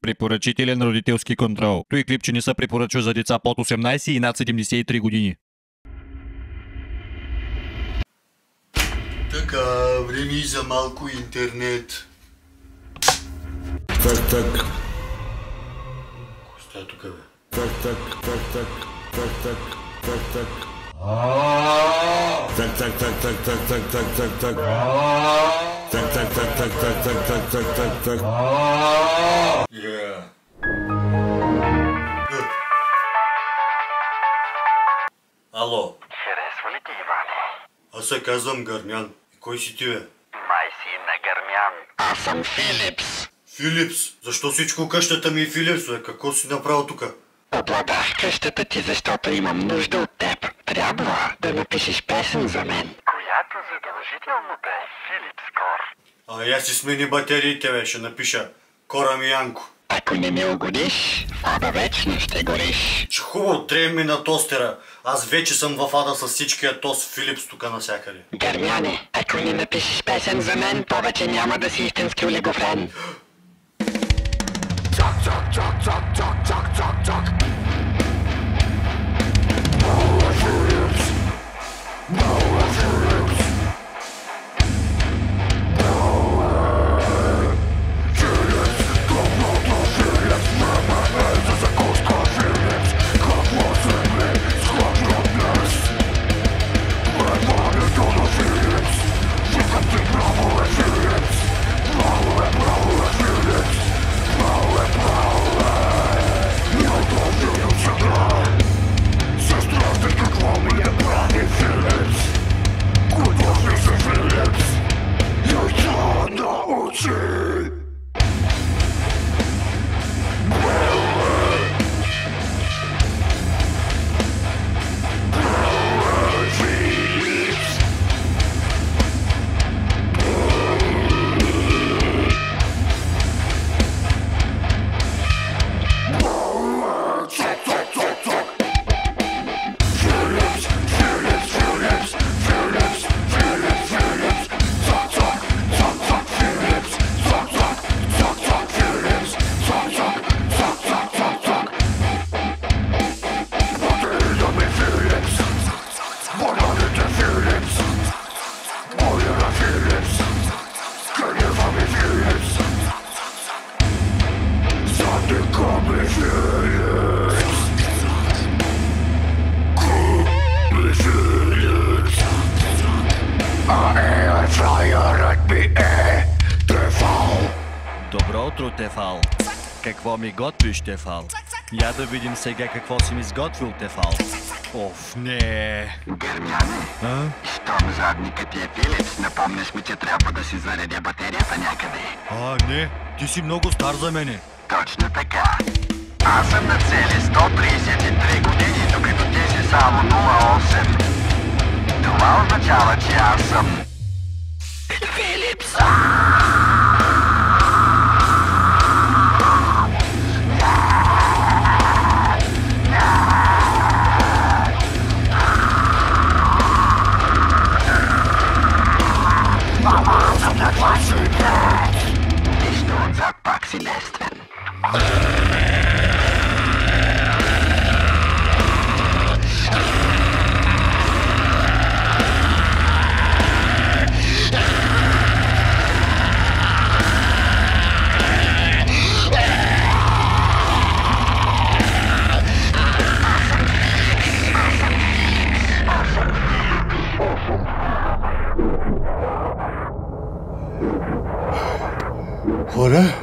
Препоръчителен родителски контрол. Той клипче не се препоръчва за деца под 18 и над 73 години. Така, време и за малко интернет. Так. Какво става тук, бе? Так. Yeah. Ало. Харесва ли ти, Иване? Аз се казвам Гърмян. И кой си ти, бе? Май си на Гърмян. Аз съм Филипс. Филипс. Защо всичко къщата ми е Филипс, бе? Какво си направил тук? Обладах къщата ти, защото имам нужда от теб. Трябва да напишеш песен за мен, която задължително да е Филипс Кор. Я си смени батериите, бе. Ще напиша Кора ми Янко. Ако не ми угодиш, в ада вечно ще гориш. Че хубаво, трябва ми на тостера. Аз вече съм в ада с всичкия тост Филипс тук навсякъде. Гърмяне, ако не напишеш песен за мен, повече няма да си истински олигофрен. Чак. Добро утро, Тефал. Какво ми готвиш, Тефал? Я да видим сега какво си ми сготвил, Тефал. Оф, не. Гърмяне, щом задникът ти е Филипс, напомняш ми, че трябва да си заредя батерията някъде. Не, ти си много стар за мене. Точно така. Аз съм на цели 133 години, докато ти си само 08. Това означава, че аз съм Филипс. Нищо отзад пак си лествен. Хора,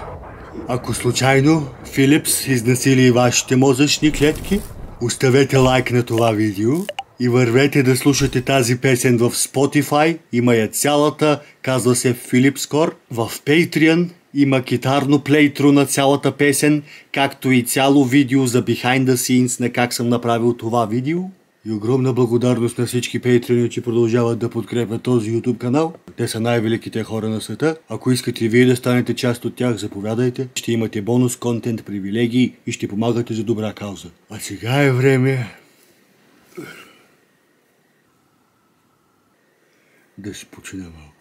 ако случайно Филипс изнасили вашите мозъчни клетки, оставете лайк на това видео и вървете да слушате тази песен в Spotify. Има я цялата, казва се Филипс Кор. В Patreon има китарно плейтру на цялата песен, както и цяло видео за behind the scenes на как съм направил това видео. И огромна благодарност на всички пейтрени, че продължават да подкрепят този YouTube канал. Те са най-великите хора на света. Ако искате вие да станете част от тях, заповядайте. Ще имате бонус, контент, привилегии и ще помагате за добра кауза. А сега е време да си почина малко.